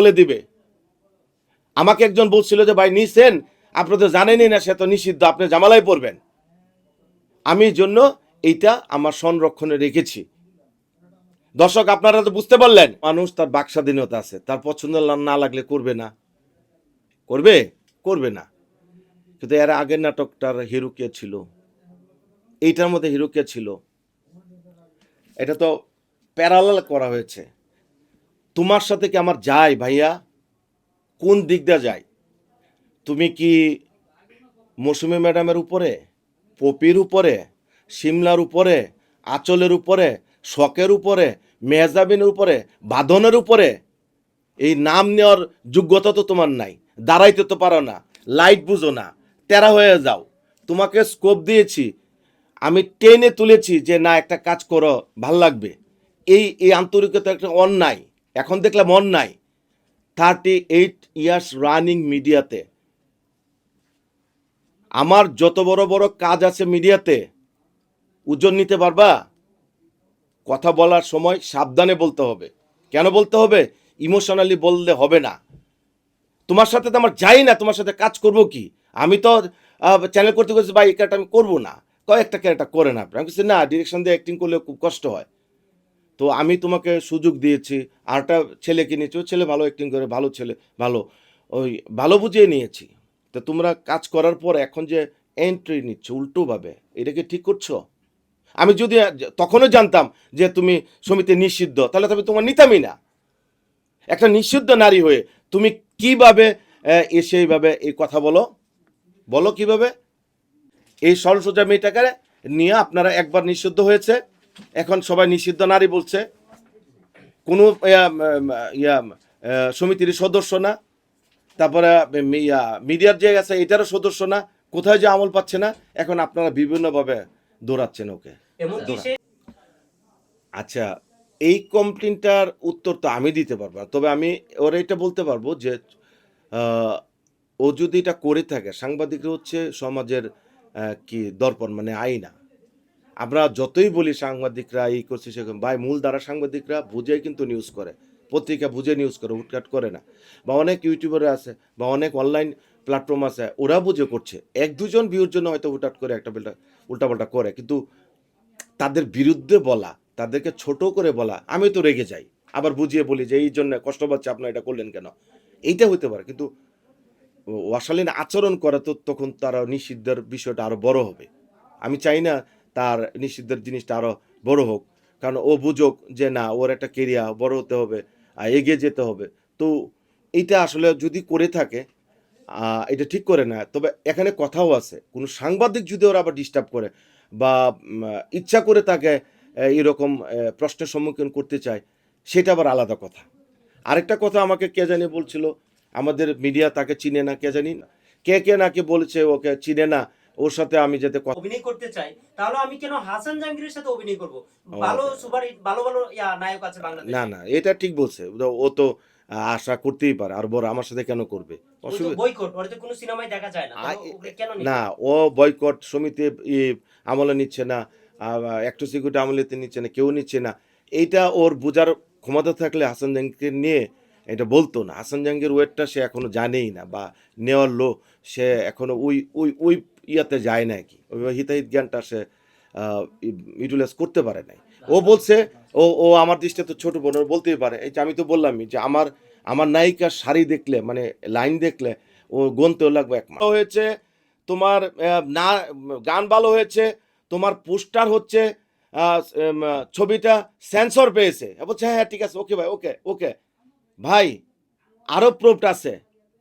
বলে দিবে। আমাকে একজন বলছিল যে ভাই নিছেন, আপনি তো জানেনই না সে তো নিষিদ্ধ, আপনি জামালায় পড়বেন। আমি জন্য এইটা আমার সংরক্ষণে রেখেছি। দর্শক আপনারা তো বুঝতে পারলেন, মানুষ তার বাক স্বাধীনতা আছে, তার পছন্দ না লাগলে করবে না, করবে করবে না। কিন্তু এর আগের নাটকটার হিরো কে ছিল, এইটার মধ্যে হিরো কে ছিল, এটা তো প্যারালাল করা হয়েছে। তোমার সাথে কি আমার যায় ভাইয়া? কোন দিক দিয়ে যায়? তুমি কি মৌসুমী ম্যাডামের উপরে, পপির উপরে, সিমলার উপরে, আঁচলের উপরে, শখের উপরে, মেহজাবিনের উপরে, বাঁধনের উপরে? এই নাম নেওয়ার যোগ্যতা তো তোমার নাই, দাঁড়াইতে তো পারো না, লাইট বুঝো না, তেরা হয়ে যাও। তোমাকে স্কোপ দিয়েছি, আমি টেনে তুলেছি যে না একটা কাজ করো, ভাল লাগবে। এই আন্তরিকতা একটা অন্যায়, এখন দেখলাম অন্যায়। 38 ইয়ার্স রানিং মিডিয়াতে আমার যত বড় বড় কাজ আছে মিডিয়াতে, ওজন নিতে পারবা? কথা বলার সময় সাবধানে বলতে হবে। কেন বলতে হবে? ইমোশনালি বললে হবে না। তোমার সাথে তো আমার যাই না, তোমার সাথে কাজ করব কি? আমি তো চ্যানেল করতে করছি ভাই, এই ক্যারেক্টার আমি করবো না, কয়েকটা ক্যারেক্টার করে না। আমি বলছি না, ডিরেকশন দিয়ে অ্যাক্টিং করলে খুব কষ্ট হয়। তো আমি তোমাকে সুযোগ দিয়েছি, আরটা ছেলেকে নিয়েছি, ও ছেলে ভালো অ্যাক্টিং করে, ভালো ছেলে, ভালো, ওই ভালো বুঝিয়ে নিয়েছি। তো তোমরা কাজ করার পর এখন যে এন্ট্রি নিচ্ছ উল্টোভাবে, এটা কি ঠিক করছো? আমি যদি তখনও জানতাম যে তুমি সমিতি নিষিদ্ধ, তাহলে তবে তোমার নিতামই না। একটা নিষিদ্ধ নারী হয়ে তুমি কিভাবে এসে এইভাবে এই কথা বলো? বলো কিভাবে? এই সরল সোজা মেয়েটাকে নিয়ে আপনারা একবার নিষিদ্ধ হয়েছে, এখন সবাই নিষিদ্ধ নারী বলছে। কোনো সমিতির সদস্য না, তারপরে মিডিয়ার যে আছে এটারও সদস্য না, কোথায় যে আমল পাচ্ছে না, এখন আপনারা বিভিন্নভাবে দৌড়াচ্ছেন ওকে। আচ্ছা, এই কমপ্লেনটার উত্তর তো আমি দিতে পারবো না, তবে আমি ওরা এটা বলতে পারবো যে ও যদি এটা করে থাকে, সাংবাদিকরা হচ্ছে সমাজের কি দর্পণ, মানে আয়না। আমরা যতই বলি সাংবাদিকরা এই করছে সেরকম, ভাই মূল দ্বারা সাংবাদিকরা বুঝে কিন্তু নিউজ করে, পত্রিকা বুঝে নিউজ করে, হুটকাট করে না। বা অনেক ইউটিউবার আছে বা অনেক অনলাইন প্ল্যাটফর্ম আছে, ওরা বুঝে করছে। এক দুজন ভিউর জন্য হয়তো হুটহাট করে একটা উল্টাপাল্টা করে, কিন্তু তাদের বিরুদ্ধে বলা, তাদেরকে ছোট করে বলা, আমি তো রেগে যাই, আবার বুঝিয়ে বলি যে এই জন্য কষ্ট পাচ্ছে, আপনারা এটা করলেন কেন, এইটা হতে পারে। কিন্তু অশালীন আচরণ করা তো তখন তারা নিষিদ্ধের বিষয়টা আরো বড় হবে। আমি চাই না তার নিষিদ্ধের জিনিসটা আরো বড় হোক, কারণ ও বুঝুক যে না, ওর একটা কেরিয়ার বড় হতে হবে, এগিয়ে যেতে হবে। তো এইটা আসলে যদি করে থাকে, এটা ঠিক করে না। তবে এখানে কথাও আছে, কোনো সাংবাদিক যদি ওরা আবার ডিস্টার্ব করে বা ইচ্ছা করে তাকে এরকম প্রশ্নের সম্মুখীন করতে চায়, সেটা আবার আলাদা কথা। আরেকটা কথা আমাকে কে জানি বলছিল, আমাদের মিডিয়া তাকে চিনে না, কে জানি না কে কে নাকি বলেছে ওকে চিনে না, ওর সাথে আমি যাতে অভিনয় করতে চাই, তাহলে আমি কেন হাসান জাহাঙ্গীরের সাথে অভিনয় করব? ভালো সুপার হিট ভালো ভালো নায়ক আছে না বাংলাদেশে। না, এটা ঠিক বলছে। ও তো আশা করতেই পারে, আর বড় আমার সাথে কেন করবে? ওই তো বয়কট, ওর তো কোনো সিনেমায় দেখা যায় না, তাহলে ওকে কেন না, নিবে? ও বয়কট সমিতি আমলে নিচ্ছে না, একটু সিকিউরিটি আমলেতে নিচ্ছে না, কেউ নিচ্ছে না। এইটা ওর বোঝার ক্ষমতা থাকলে হাসান জাহাঙ্গীরকে নিয়ে এটা বলতো না। হাসান জাহাঙ্গীর ওয়েটটা সে এখনো জানেই না, বা নেওয়ার লো সে এখনো ওই ওই ওই ইয়াতে যায় না কি, ওই হিতাহিত জ্ঞানটা সে ইউটিলাইজ করতে পারে নাই। ও বলছে, ও আমার দৃষ্টিতে তো ছোট বোন, ওর বলতেই পারে। এই যে আমি তো বললামই যে আমার আমার নায়িকার শাড়ি দেখলে, মানে লাইন দেখলে ও গনতেও লাগবে এক মাস হয়েছে। তোমার না গান ভালো হয়েছে, তোমার পোস্টার হচ্ছে, ছবিটা সেন্সর পেয়েছে, বলছে হ্যাঁ ঠিক আছে, ওকে ভাই, ওকে ওকে ভাই, আরও প্রুফ আছে।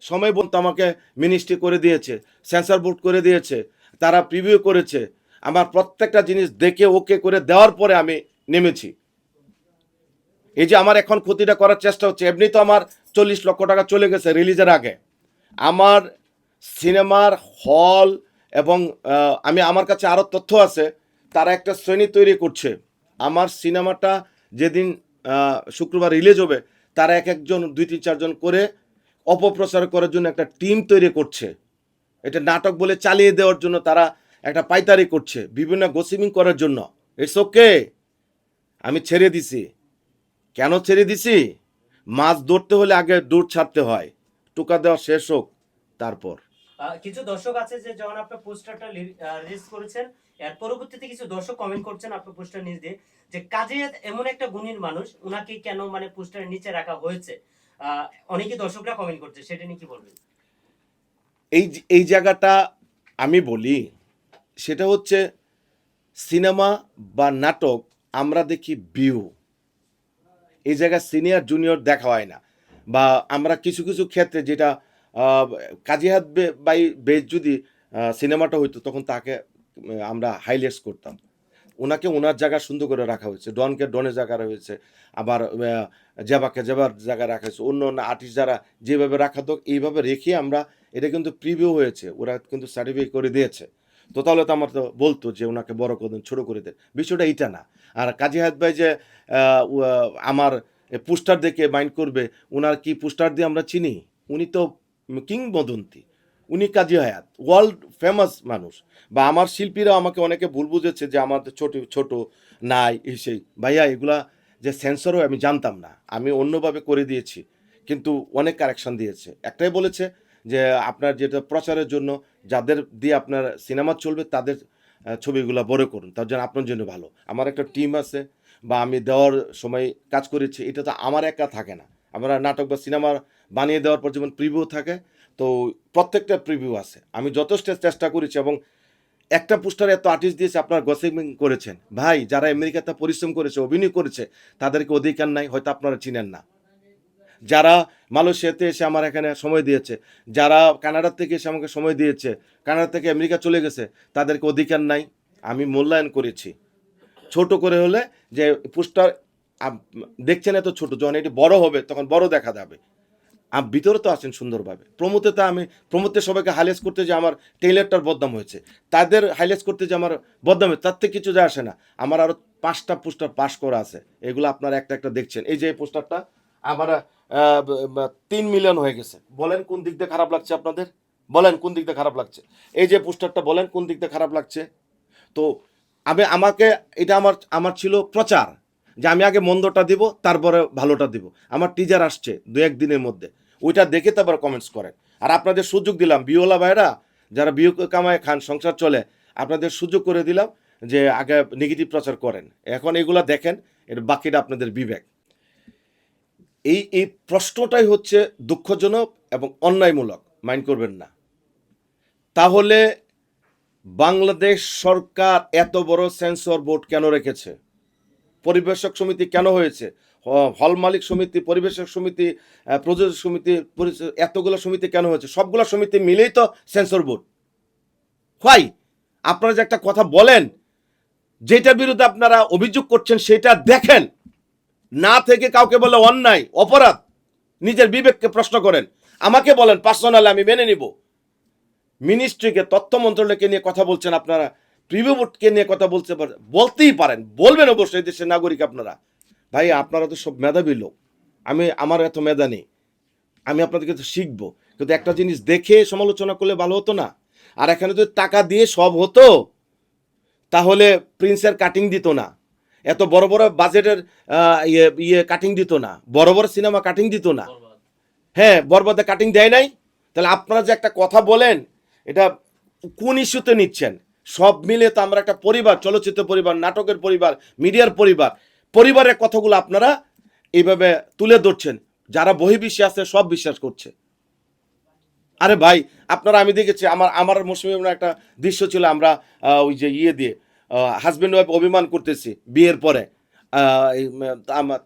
সময় বলতে আমাকে মিনিস্ট্রি করে দিয়েছে, সেন্সর বোর্ড করে দিয়েছে, তারা প্রিভিউ করেছে, আমার প্রত্যেকটা জিনিস দেখে ওকে করে দেওয়ার পরে আমি নেমেছি। এই যে আমার এখন ক্ষতিটা করার চেষ্টা হচ্ছে, এমনি তো আমার 40 লক্ষ টাকা চলে গেছে রিলিজের আগে। আমার সিনেমার হল এবং আমার কাছে আরও তথ্য আছে, তারা একটা শ্রেণী তৈরি করছে। আমার সিনেমাটা যেদিন শুক্রবার রিলিজ হবে, তারা এক একজন 2-3-4 জন করে অপপ্রচার করার জন্য একটা টিম তৈরি করছে। এটা নাটক বলে চালিয়ে দেওয়ার জন্য তারা একটা পাইতারি করছে, বিভিন্ন গসিপিং করার জন্য। ইটস ওকে, আমি ছেড়ে দিছি। কেন ছেড়ে দিছি? মাছ ধরতে হলে আগে দূর ছাড়তে হয়, টোকা দেওয়া শেষ হোক তারপর। কিছু দর্শক আছে যে যখন আপনার পোস্টারটা রিলিজ করেছেন, এর পরবর্তীতে কিছু দর্শক কমেন্ট করছেন আপনার পোস্টার নিচ দিয়ে, যে কাজী হায়াৎ এমন একটা গুণীর মানুষ, উনাকে কেন মানে পোস্টারের নিচে রাখা হয়েছে। অনেকে দর্শকরা কমেন্ট করছে, সেটা নিয়ে কি বলবেন? এই জায়গাটা আমি বলি, সেটা হচ্ছে সিনেমা বা নাটক আমরা দেখি ভিউ, এই জায়গায় সিনিয়র জুনিয়র দেখা হয় না। বা আমরা কিছু কিছু ক্ষেত্রে যেটা কাজী হায়াৎ বাই বেশ যদি সিনেমাটা হইতো তখন তাকে আমরা হাইলাইটস করতাম, ওনাকে ওনার জায়গা সুন্দর করে রাখা হয়েছে, ডনকে ডনের জায়গা রাখা হয়েছে, আবার জেবাকে জেবার জায়গায় রাখা হয়েছে, অন্য অন্য আর্টিস্ট যারা যেভাবে রাখা তো এইভাবে রেখে আমরা, এটা কিন্তু প্রিভিউ হয়েছে, ওরা কিন্তু সার্টিফাই করে দিয়েছে। তো তাহলে তো আমার তো বলতো যে ওনাকে বড় করে দেন, ছোটো করে দেন, বিষয়টা এইটা না। আর কাজী হায়াৎ ভাই যে আমার পোস্টার দেখে মাইন্ড করবে, ওনার কি পোস্টার দিয়ে আমরা চিনি? উনি তো কিংবদন্তি, উনি কাজী হায়াৎ ওয়ার্ল্ড ফেমাস মানুষ। বা আমার শিল্পীরা আমাকে অনেকে ভুল বুঝেছে যে আমাদের ছোট ছোট নাই এই সেই, ভাইয়া এগুলা যে সেন্সর হয় আমি জানতাম না, আমি অন্যভাবে করে দিয়েছি, কিন্তু অনেক কারেকশন দিয়েছে। একটাই বলেছে যে আপনার যেটা প্রচারের জন্য যাদের দিয়ে আপনার সিনেমা চলবে তাদের ছবিগুলো বড় করুন, তার জন্য আপনার জন্য ভালো। আমার একটা টিম আছে বা আমি দেওয়ার সময় কাজ করেছি, এটা তো আমার একা থাকে না। আমরা নাটক বা সিনেমা বানিয়ে দেওয়ার পর যেমন প্রিভিউ থাকে, তো প্রত্যেকটা প্রিভিউ আছে, আমি যথেষ্ট চেষ্টা করেছি। এবং একটা পোস্টারে এত আর্টিস্ট দিয়েছে, আপনার গসিপিং করেছেন ভাই, যারা আমেরিকাতে পরিশ্রম করেছে, অভিনয় করেছে, তাদেরকে অধিকার নাই, হয়তো আপনারা চিনেন না। যারা মালয়েশিয়াতে এসে আমার এখানে সময় দিয়েছে, যারা কানাডা থেকে এসে আমাকে সময় দিয়েছে, কানাডা থেকে আমেরিকা চলে গেছে, তাদেরকে অধিকার নাই। আমি মূল্যায়ন করেছি ছোট করে হলে, যে পোস্টার দেখছেন এত ছোট, যখন এটি বড় হবে তখন বড় দেখা যাবে। ভিতরে তো আছেন সুন্দরভাবে। প্রমোতে তো আমি প্রমোতে সবাইকে হাইলাইট করতে যে আমার টেইলারটার বদনাম হয়েছে, তাদের হাইলাইট করতে যে আমার বদনাম হয়েছে, তার থেকে কিছু যায় আসে না। আমার আরও 5টা পোস্টার পাস করা আছে, এগুলো আপনারা একটা একটা দেখছেন। এই যে এই পোস্টারটা আমার 3 মিলিয়ন হয়ে গেছে। বলেন কোন দিক দিয়ে খারাপ লাগছে আপনাদের? বলেন কোন দিক দিয়ে খারাপ লাগছে? এই যে পোস্টারটা বলেন কোন দিক দিয়ে খারাপ লাগছে? তো আমাকে এটা আমার আমার ছিল প্রচার, যে আমি আগে মন্দটা দিব তারপরে ভালোটা দিব। আমার টিজার আসছে 2-1 দিনের মধ্যে, ওইটা দেখে তারপর কমেন্টস করেন। আর আপনাদের সুযোগ দিলাম, বিওলা ভাইরা যারা বিয়ে কামায় খান, সংসার চলে, আপনাদের সুযোগ করে দিলাম যে আগে নেগেটিভ প্রচার করেন, এখন এগুলা দেখেন, এর বাকিটা আপনাদের বিবেক। এই প্রশ্নটাই হচ্ছে দুঃখজনক এবং অন্যায়মূলক, মাইন্ড করবেন না। তাহলে বাংলাদেশ সরকার এত বড় সেন্সর বোর্ড কেন রেখেছে? পরিবেশক সমিতি কেন হয়েছে? হল মালিক সমিতি, পরিবেশক সমিতি, প্রযোজক সমিতি, এতগুলো সমিতি কেন হয়েছে? সবগুলো সমিতি মিলেই তো সেন্সর বোর্ড। হয় আপনারা যে একটা কথা বলেন, যেটার বিরুদ্ধে আপনারা অভিযোগ করছেন সেটা দেখেন, না থেকে কাউকে বলে অন্যায় অপরাধ, নিজের বিবেককে প্রশ্ন করেন। আমাকে বলেন পার্সোনালি, আমি মেনে নিব। মিনিস্ট্রিকে, তথ্য মন্ত্রণালয়কে নিয়ে কথা বলছেন আপনারা, প্রিভিউ বোর্ডকে নিয়ে কথা বলতেই পারেন, বলবেন অবশ্যই, দেশের নাগরিক আপনারা। ভাই আপনারা তো সব মেধাবী লোক, আমার এত মেধা নেই, আমি আপনাদের কাছে শিখবো, কিন্তু একটা জিনিস দেখে সমালোচনা করলে ভালো হতো না? আর এখানে যদি টাকা দিয়ে সব হতো তাহলে প্রিন্সের কাটিং দিত না, এত বড় বড় বাজেটের কাটিং দিত না, বড় বড় সিনেমা কাটিং দিত না। হ্যাঁ, বরবাদে কাটিং দেয় নাই। তাহলে আপনারা যে একটা কথা বলেন, এটা কোন ইস্যুতে নিচ্ছেন? সব মিলে তো আমরা একটা পরিবার, চলচ্চিত্র পরিবার, নাটকের পরিবার, মিডিয়ার পরিবার, পরিবারের কথাগুলো আপনারা এইভাবে তুলে ধরছেন, যারা বহির্বিশ্বে আছে সব বিশ্বাস করছে। আরে ভাই আপনারা, আমি দেখেছি আমার মৌসুমী একটা দৃশ্য ছিল, আমরা ওই যে দিয়ে হাজব্যান্ড ওয়াইফ অভিমান করতেছি বিয়ের পরে,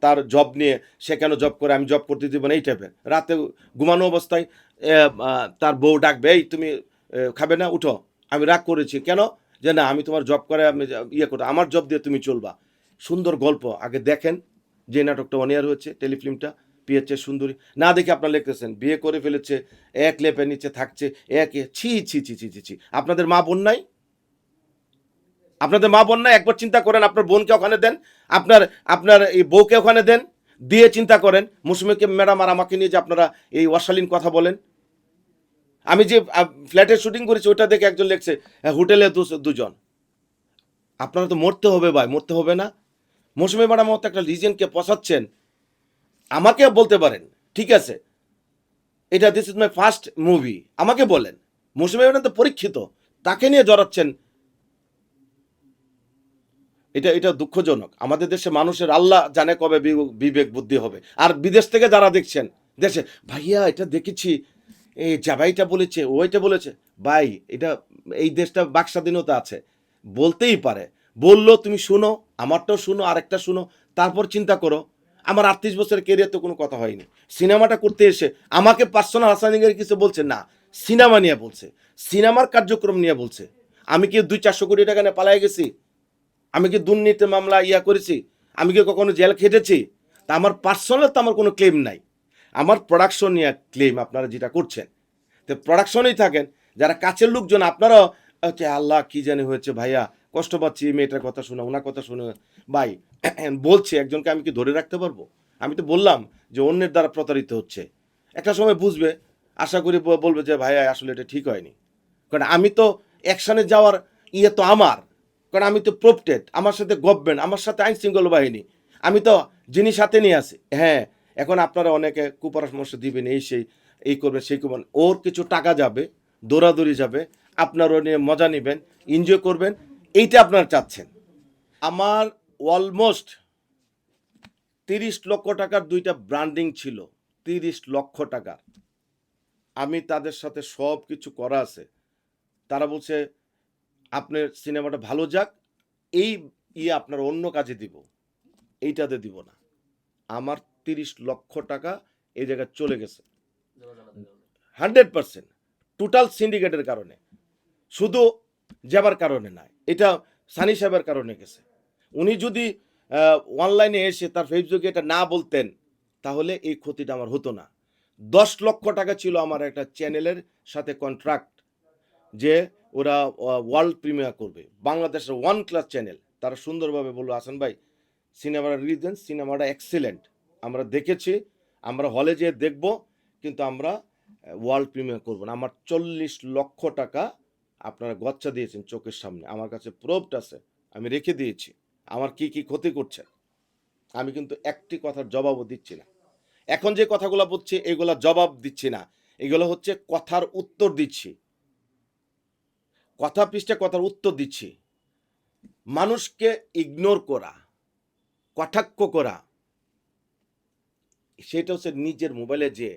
তার জব নিয়ে, সে কেন জব করে, আমি জব করতে দিব না, এই টাইপের। রাতে ঘুমানো অবস্থায় তার বউ ডাকবে, এই তুমি খাবে না, উঠো। আমি রাগ করেছি, কেন? যে না, আমি তোমার জব করে আমি করো, আমার জব দিয়ে তুমি চলবা। সুন্দর গল্প, আগে দেখেন যে নাটকটা অনিয়ার হচ্ছে, টেলিফিল্মটা পিএচএ সুন্দরী, না দেখে আপনারা লিখতেছেন বিয়ে করে ফেলেছে, এক লেপের নিচে থাকছে, একে ছি ছি ছি ছি ছি ছি। আপনাদের মা বোন নাই? আপনাদের মা বোন নাই? একবার চিন্তা করেন, আপনার বোনকে ওখানে দেন, আপনার আপনার এই বউকে ওখানে দেন, দিয়ে চিন্তা করেন মৌসুমীকে ম্যাডাম আর আমাকে নিয়ে যে আপনারা এই অশালীন কথা বলেন। আমি যে ফ্ল্যাটের শুটিং করেছি ওটা দেখে একজন লিখছে হোটেলে দুজন। আপনারা তো মরতে হবে ভাই, মরতে হবে না? মৌসুমী ম্যাডাম মতো একটা লিজেন্ডকে পচাচ্ছেন, আমাকে বলতে পারেন, ঠিক আছে এটা this is my first movie, আমাকে বলেন। মৌসুমী তো পরীক্ষিত, তাকে নিয়ে জড়াচ্ছেন, এটা দুঃখজনক। আমাদের দেশে মানুষের আল্লাহ জানে কবে বিবেক বুদ্ধি হবে। আর বিদেশ থেকে যারা দেখছেন, দেশে ভাইয়া এটা দেখেছি, এই জাভাইটা বলেছে, ওইটা বলেছে, ভাই এটা এই দেশটা বাক স্বাধীনতা আছে, বলতেই পারে। বললো তুমি শুনো, আমারটাও শুনো, আরেকটা শুনো, তারপর চিন্তা করো। আমার 38 বছরের কেরিয়ার তো কোনো কথা হয়নি। সিনেমাটা করতে এসে আমাকে পার্সোনাল হাসানিগের কিছু বলছে না, সিনেমা নিয়ে বলছে, সিনেমার কার্যক্রম নিয়ে বলছে। আমি কি 200-400 কোটি টাকা নিয়ে পালাই গেছি? আমি কি দুর্নীতি মামলা করেছি? আমি কি কখনো জেল খেটেছি? তা আমার পার্সোনাল তো আমার কোনো ক্লেম নাই। আমার প্রোডাকশন নিয়ে ক্লেম আপনারা যেটা করছেন। তো প্রোডাকশনেই থাকেন, যারা কাছের লোকজন আপনারাও হচ্ছে আল্লাহ কি জানি হয়েছে ভাইয়া, কষ্ট পাচ্ছি মেয়েটার কথা শুনে, ওনার কথা শুনে। ভাই বলছে একজনকে, আমি কি ধরে রাখতে পারবো? আমি তো বললাম যে অন্যের দ্বারা প্রতারিত হচ্ছে, একটা সময় বুঝবে, আশা করি বলবে যে ভাইয়া আসলে এটা ঠিক হয়নি। কারণ আমি তো অ্যাকশানে যাওয়ার তো আমার, কারণ আমি তো প্রপটেড, আমার সাথে গভর্নমেন্ট, আমার সাথে আইন শৃঙ্খলা বাহিনী, আমি তো জিনিস হাতে নিয়ে আসি। হ্যাঁ, এখন আপনারা অনেকে কুপরামর্শ দিবেন, এই সেই এই করবেন সেই করবেন, ওর কিছু টাকা যাবে, দৌড়াদৌড়ি যাবে, আপনারও নিয়ে মজা নেবেন, এনজয় করবেন, এইটা আপনারা চাচ্ছেন। আমার অলমোস্ট 30 লক্ষ টাকার 2টা ব্র্যান্ডিং ছিল, 30 লক্ষ টাকার। আমি তাদের সাথে সব কিছু করা আছে। তারা বলছে আপনার সিনেমাটা ভালো যাক, এই আপনার অন্য কাজে দিব, এইটাতে দিব না। আমার 30 লক্ষ টাকা এই জায়গায় চলে গেছে 100%, টোটাল সিন্ডিকেটের কারণে, শুধু যাবার কারণে নয়, এটা সানি সাহেবের কারণে গেছে। উনি যদি অনলাইনে এসে তার ফেসবুকে এটা না বলতেন, তাহলে এই ক্ষতিটা আমার হতো না। 10 লক্ষ টাকা ছিল আমার একটা চ্যানেলের সাথে কন্ট্রাক্ট, যে ওরা ওয়ার্ল্ড প্রিমিয়ার করবে, বাংলাদেশের ওয়ান ক্লাস চ্যানেল। তারা সুন্দরভাবে বললো হাসান ভাই সিনেমাটা রিলিজ দেন, সিনেমাটা এক্সেলেন্ট, আমরা দেখেছি, আমরা হলে যেয়ে দেখব, কিন্তু আমরা ওয়ার্ল্ড প্রিমিয়ার করবো না। আমার 40 লক্ষ টাকা আপনারা গচ্চা দিয়েছেন চোখের সামনে, আমার কাছে প্রুফ আছে, আমি রেখে দিয়েছি আমার কি কি ক্ষতি করছে। আমি কিন্তু একটি কথার জবাবও দিচ্ছি না। এখন যে কথাগুলো বলছি এগুলা জবাব দিচ্ছি না, এগুলো হচ্ছে কথার উত্তর দিচ্ছি, কথা পৃষ্ঠে কথার উত্তর দিচ্ছি। মানুষকে ইগনোর করা, কটাক্ষ করা, সেটা হচ্ছে নিজের মোবাইলে, যে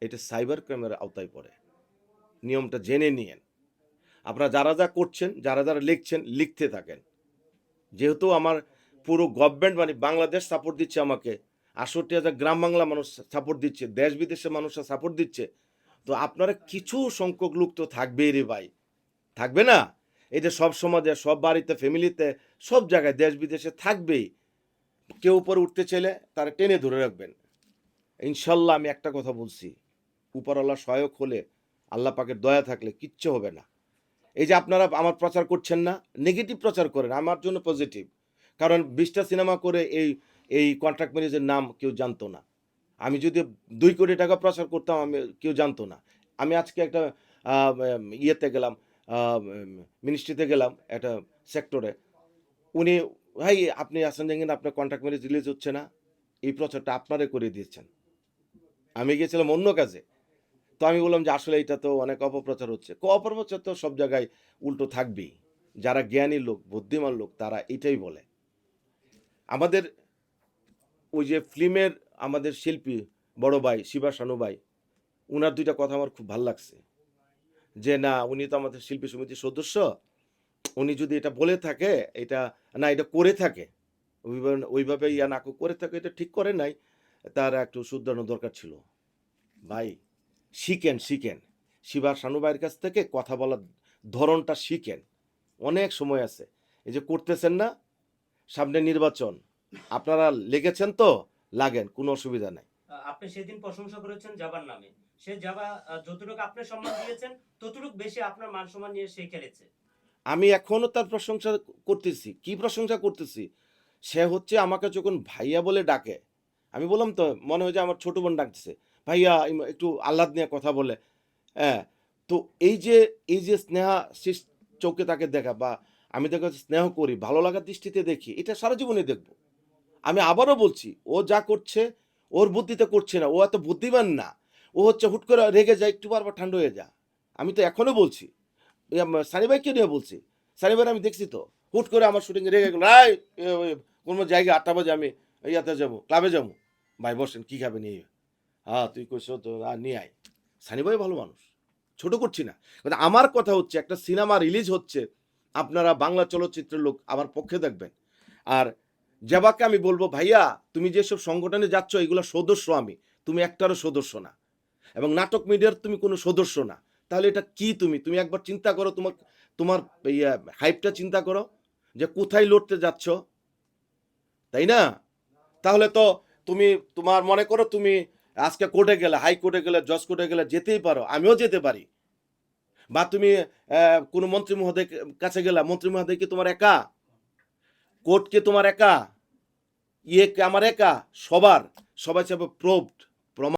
এটা সাইবার ক্রাইমের আওতায় পড়ে। নিয়মটা জেনে নিয়েন। আপনারা যারা যা করছেন, যারা যারা লিখছেন, লিখতে থাকেন। যেহেতু আমার পুরো গভর্নমেন্ট মানে বাংলাদেশ সাপোর্ট দিচ্ছে আমাকে, 68,000 গ্রাম বাংলা মানুষ সাপোর্ট দিচ্ছে, দেশ বিদেশের মানুষরা সাপোর্ট দিচ্ছে, তো আপনারা কিছু সংখ্যক লোক তো থাকবেই রে ভাই, থাকবে না? এটা সব সমাজে, সব বাড়িতে, ফ্যামিলিতে, সব জায়গায় দেশ বিদেশে থাকবেই। কেউ উপরে উঠতে চাইলে তারা টেনে ধরে রাখবেন। ইনশাল্লাহ আমি একটা কথা বলছি, উপরওয়ালা সহায়ক হলে, আল্লাহ পাকের দয়া থাকলে কিচ্ছু হবে না। এই যে আপনারা আমার প্রচার করছেন না, নেগেটিভ প্রচার করেন, আমার জন্য পজিটিভ। কারণ 20টা সিনেমা করে এই এই কন্ট্রাক্ট ম্যারেজের নাম কেউ জানতো না। আমি যদি 2 কোটি টাকা প্রচার করতাম, আমি কেউ জানতো না। আমি আজকে একটা ইয়েতে গেলাম, মিনিস্ট্রিতে গেলাম একটা সেক্টরে, উনি ভাই আপনি আছেন দেখেন আপনার কন্ট্রাক্ট ম্যারেজ রিলিজ হচ্ছে না, এই প্রচারটা আপনারে করে দিয়েছেন। আমি গিয়েছিলাম অন্য কাজে, তো আমি বললাম যে আসলে এটা তো অনেক অপপ্রচার হচ্ছে। অপপ্রচার তো সব জায়গায় উল্টো থাকবেই। যারা জ্ঞানী লোক, বুদ্ধিমান লোক, তারা এটাই বলে। আমাদের ওই যে ফিল্মের আমাদের শিল্পী বড় ভাই শিবা শানু ভাই, উনার 2টা কথা আমার খুব ভাল লাগছে, যে না উনি তো আমাদের শিল্পী সমিতির সদস্য, উনি যদি এটা বলে থাকে, এটা না এটা করে থাকে, ওইভাবে না করে থাকে, এটা ঠিক করে নাই, তার একটু শুধরানো দরকার ছিল। ভাই শিখেন, শিখেন শিবা শানু ভাইয়ের কাছ থেকে কথা বলার ধরনটা শিখেন, অনেক সময় আছে। এই যে করতেছেন না, সামনে নির্বাচন, আপনারা লেগেছেন তো লাগেন, কোনো অসুবিধা নাই। আপনি সেদিন প্রশংসা করেছেন জাবার নামে, সে জাবা যতটুকু আপনি সম্মান দিয়েছেন ততটুকু বেশি আপনার মান সম্মান নিয়ে সে খেলেছে। আমি এখনো তার প্রশংসা করতেছি। কি প্রশংসা করতেছি? সে হচ্ছে আমাকে যখন ভাইয়া বলে ডাকে, আমি বললাম তো মনে হয় যে আমার ছোট বোন ডাকতেছে, ভাইয়া একটু আহ্লাদ নিয়ে কথা বলে। হ্যাঁ, তো এই যে স্নেহা শিস চোখে তাকে দেখা, বা আমি তাকে স্নেহ করি, ভালো লাগার দৃষ্টিতে দেখি, এটা সারা জীবনে দেখব। আমি আবারও বলছি, ও যা করছে, ওর বুদ্ধিতে করছে না, ও এত বুদ্ধিমান না। ও হচ্ছে হুট করে রেগে যায়, একটু বারবার ঠান্ডা হয়ে যা। আমি তো এখনো বলছি, সানি ভাইকে নিয়ে বলছি, সানি ভাই আমি দেখছি তো হুট করে আমার শুটিংয়ে রেগে গেল, কোনো জায়গায় 8টা বাজে আমি ইয়াতে যাবো, ক্লাবে যাবো। ভাই বসেন, কি খাবে নিয়ে? হ্যাঁ তুই কইস তো, নিয়ে আয়। সানি ভাই ভালো মানুষ, ছোট করছি না, কিন্তু আমার কথা হচ্ছে একটা সিনেমা রিলিজ হচ্ছে, আপনারা বাংলা চলচ্চিত্রের লোক আমার পক্ষে দেখবেন। আর জেবাকে আমি বলবো, ভাইয়া তুমি যেসব সংগঠনে যাচ্ছ এগুলো সদস্য আমি, তুমি একটারও সদস্য না, এবং নাটক মিডিয়ার তুমি কোনো সদস্য না। তাহলে এটা কি? তুমি তুমি একবার চিন্তা করো, তোমার তোমার হাইপটা চিন্তা করো যে কোথায় লড়তে যাচ্ছ, তাই না? তাহলে তো তুমি, তোমার মনে করো তুমি আজকে কোর্টে গেলে, হাইকোর্টে গেলে, জজ কোর্টে গেলে যেতেই পারো, আমিও যেতে পারি। বা তুমি কোনো মন্ত্রী মহোদয় কাছে গেলা, মন্ত্রী মহোদয় কি তোমার একা? কোর্ট কি তোমার একা? ইয়ে কি আমার একা? সবার, সবাই চাবে প্রুভড,